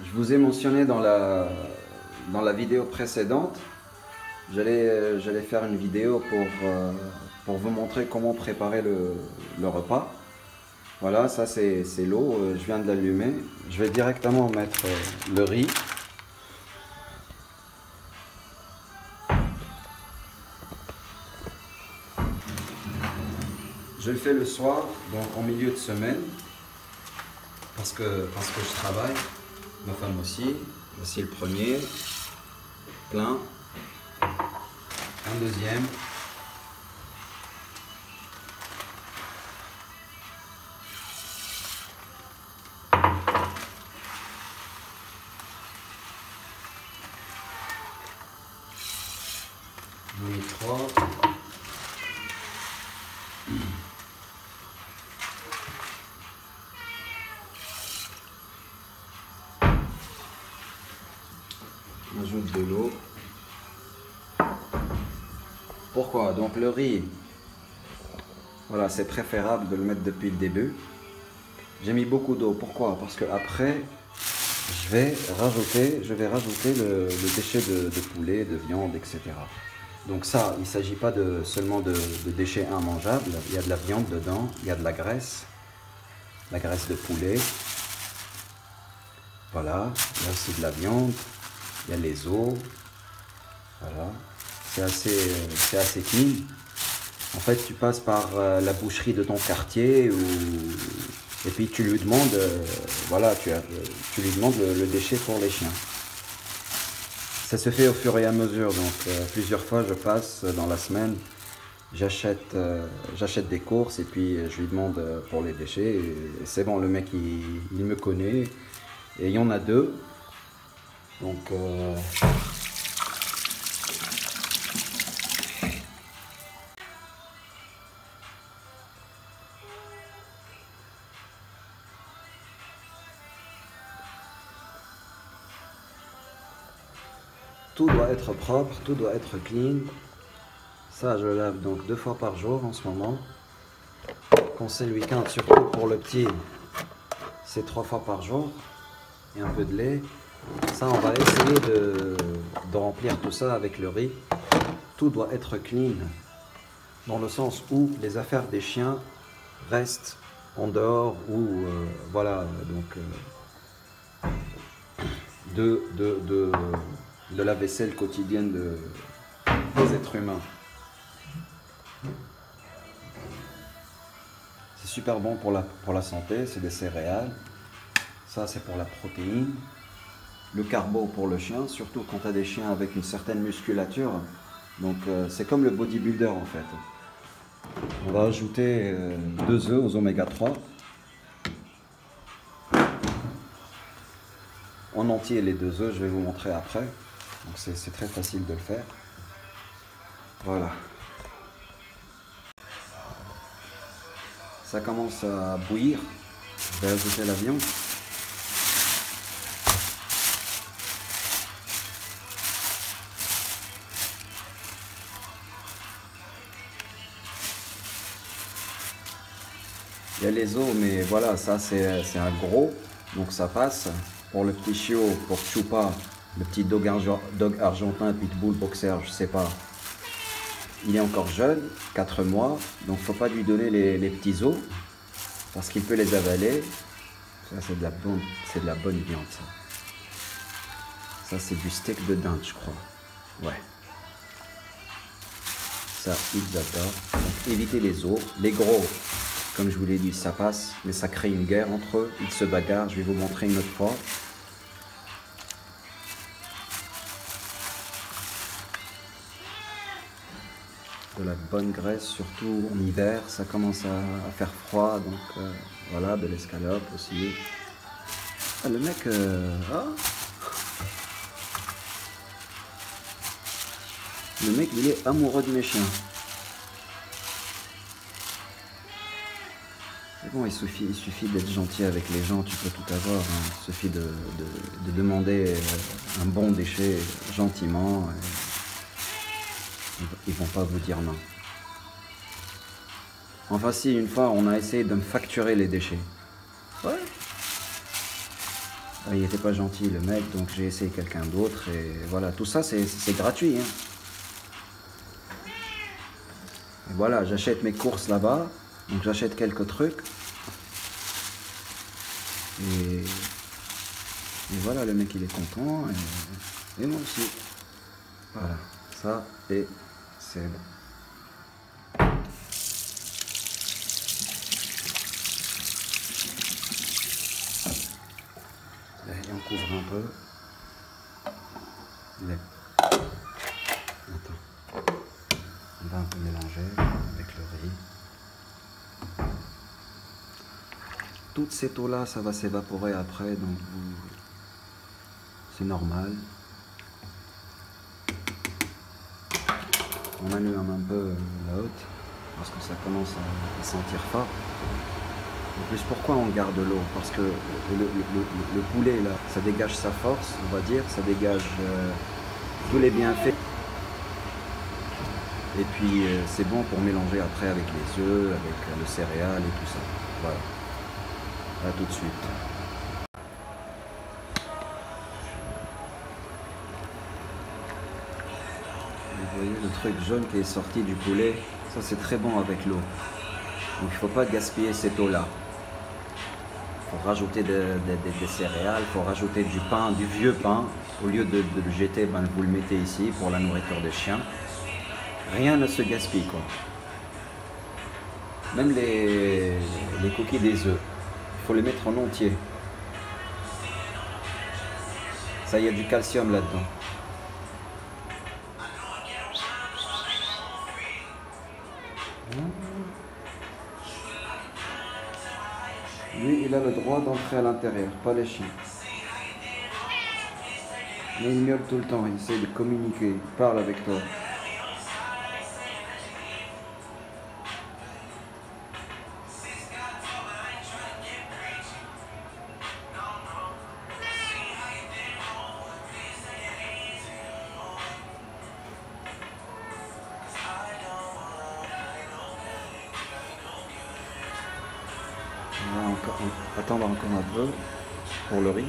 Je vous ai mentionné dans la vidéo précédente, j'allais faire une vidéo pour vous montrer comment préparer le repas. Voilà, ça c'est l'eau, je viens de l'allumer. Je vais directement mettre le riz. Je le fais le soir, donc en milieu de semaine, parce que je travaille, ma femme aussi. Voici le premier, plein, un deuxième. J'en ai trois. On ajoute de l'eau. Pourquoi? Donc le riz, voilà, c'est préférable de le mettre depuis le début. J'ai mis beaucoup d'eau. Pourquoi? Parce que après, je vais rajouter le déchet de poulet, de viande, etc. Donc ça, il ne s'agit pas seulement de déchets immangeables. Il y a de la viande dedans, il y a de la graisse de poulet. Voilà, il y a aussi de la viande, il y a les os. Voilà, c'est assez clean. En fait, tu passes par la boucherie de ton quartier et puis tu lui demandes, voilà, tu lui demandes le déchet pour les chiens. Ça se fait au fur et à mesure, donc plusieurs fois je passe dans la semaine, j'achète des courses et puis je lui demande pour les déchets. Et c'est bon, le mec il me connaît et il y en a deux. Donc tout doit être propre, tout doit être clean. Ça, je le lave donc 2 fois par jour en ce moment. Quand c'est le week-end, surtout pour le petit, c'est 3 fois par jour. Et un peu de lait. Ça, on va essayer de remplir tout ça avec le riz. Tout doit être clean, dans le sens où les affaires des chiens restent en dehors ou voilà, donc de la vaisselle quotidienne des êtres humains. C'est super bon pour la santé, c'est des céréales. Ça, c'est pour la protéine. Le carbo pour le chien, surtout quand tu as des chiens avec une certaine musculature. Donc, c'est comme le bodybuilder en fait. On va ajouter 2 œufs aux oméga 3. En entier, les 2 œufs, je vais vous montrer après. Donc, c'est très facile de le faire. Voilà. Ça commence à bouillir. Je vais ajouter la viande. Il y a les os, mais voilà, ça c'est un gros, donc ça passe. Pour le petit chiot, pour Chupa, le petit dog argentin, pitbull, boxer, je sais pas. Il est encore jeune, 4 mois, donc faut pas lui donner les petits os, parce qu'il peut les avaler. Ça c'est de la bonne viande ça. Ça c'est du steak de dinde, je crois. Ouais. Ça, ils adorent. Donc évitez les os, les gros. Comme je vous l'ai dit, ça passe, mais ça crée une guerre entre eux. Ils se bagarrent, je vais vous montrer une autre fois. De la bonne graisse, surtout en hiver, ça commence à faire froid, donc voilà, de l'escalope aussi. Ah, le mec, le mec, il est amoureux de mes chiens. Bon, il suffit d'être gentil avec les gens, tu peux tout avoir. Hein. Il suffit de demander un bon déchet gentiment. Ils vont pas vous dire non. Enfin si, une fois, on a essayé de me facturer les déchets. Ouais. Il n'était pas gentil le mec, donc j'ai essayé quelqu'un d'autre et voilà, tout ça c'est gratuit. Hein. Et voilà, j'achète mes courses là-bas, donc j'achète quelques trucs. Et voilà, le mec il est content et moi aussi. Voilà, ça et c'est bon. Et on couvre un peu. Attends. On va un peu mélanger avec le riz. Toute cette eau là, ça va s'évaporer après, donc c'est normal. On allume un peu la haute parce que ça commence à sentir fort. En plus, pourquoi on garde l'eau? Parce que le poulet là, ça dégage sa force, on va dire, ça dégage tous les bienfaits. Et puis c'est bon pour mélanger après avec les œufs, avec le céréal et tout ça. Voilà. À tout de suite. Vous voyez le truc jaune qui est sorti du poulet, ça c'est très bon avec l'eau. Donc il ne faut pas gaspiller cette eau-là. Il faut rajouter des céréales, il faut rajouter du pain, du vieux pain. Au lieu de le jeter, ben, vous le mettez ici pour la nourriture des chiens. Rien ne se gaspille quoi. Même les coquilles des œufs, il faut les mettre en entier. Ça, il y a du calcium là-dedans. Lui, il a le droit d'entrer à l'intérieur, pas les chiens. Mais il miaule tout le temps, il essaie de communiquer, il parle avec toi. On va attendre encore un peu pour le riz.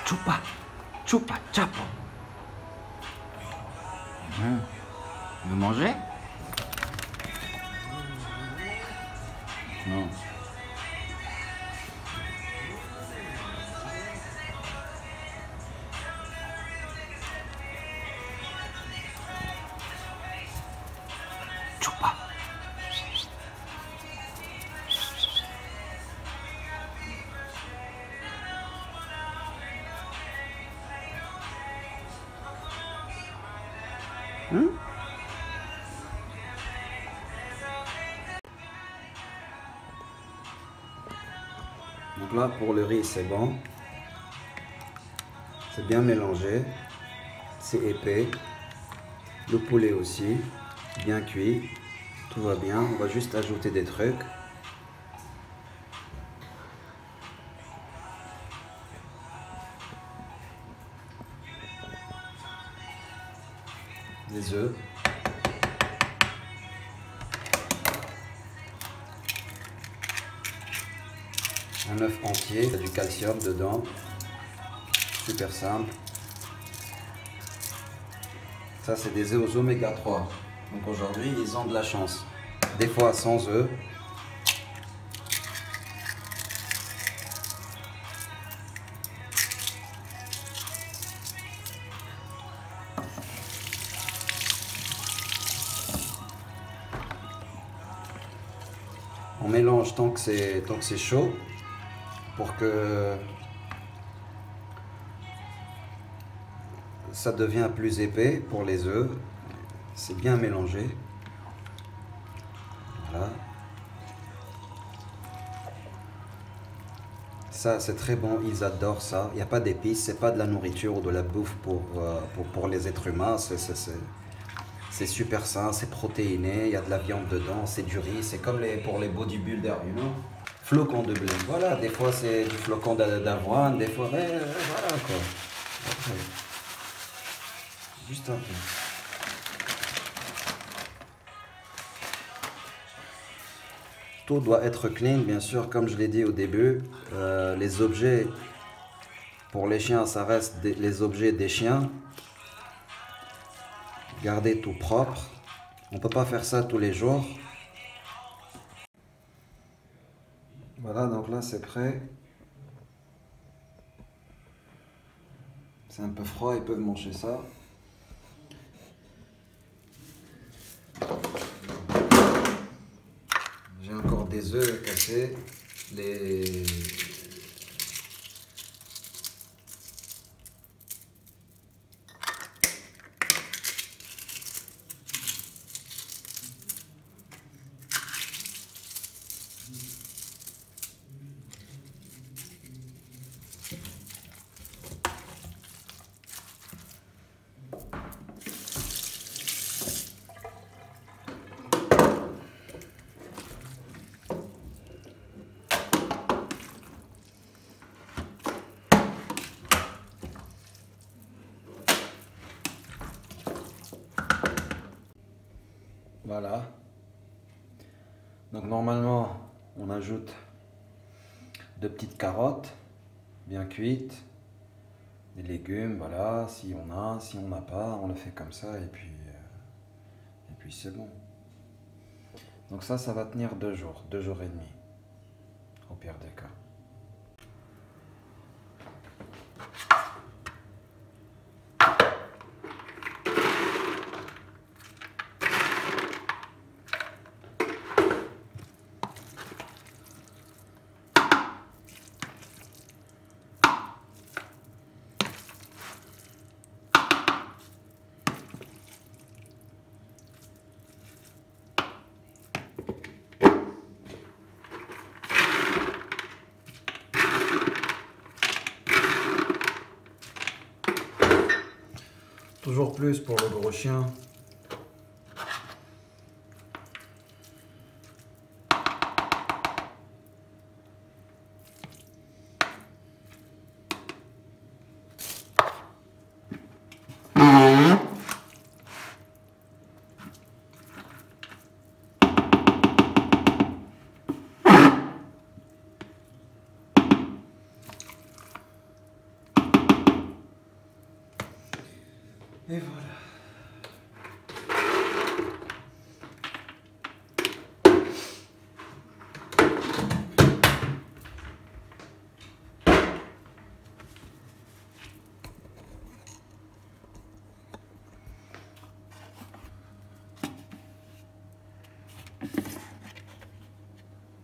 Chupa, chupa, chapo. Vous mangez? Non. Chupa. Donc là, pour le riz, c'est bon. C'est bien mélangé. C'est épais. Le poulet aussi, bien cuit. Tout va bien. On va juste ajouter des trucs. Des œufs. Un œuf entier, il y a du calcium dedans. Super simple. Ça, c'est des œufs aux oméga 3. Donc aujourd'hui, ils ont de la chance. Des fois sans œufs. On mélange tant que c'est chaud pour que ça devient plus épais pour les œufs. C'est bien mélangé. Voilà. Ça, c'est très bon, ils adorent ça. Il n'y a pas d'épices, c'est pas de la nourriture ou de la bouffe pour les êtres humains. C'est super sain, c'est protéiné, il y a de la viande dedans, c'est du riz, c'est comme pour les bodybuilders, you know. Flocons de blé, voilà, des fois c'est du flocon d'avoine, des fois, voilà quoi. Après, juste un peu. Tout doit être clean, bien sûr, comme je l'ai dit au début. Les objets, pour les chiens, ça reste les objets des chiens. Gardez tout propre. On ne peut pas faire ça tous les jours. Voilà, donc là c'est prêt. C'est un peu froid, ils peuvent manger ça. J'ai encore des œufs cassés. Voilà. Donc normalement, on ajoute 2 petites carottes bien cuites, des légumes, voilà, si on a, si on n'a pas, on le fait comme ça et puis c'est bon. Donc ça va tenir 2 jours, 2 jours et demi, au pire des cas. Toujours plus pour le gros chien. Et voilà.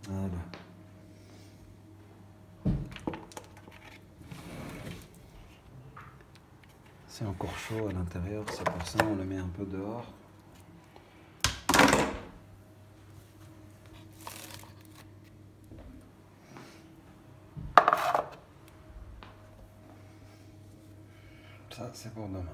Voilà. C'est encore chaud à l'intérieur, c'est pour ça on le met un peu dehors. Ça, c'est pour demain.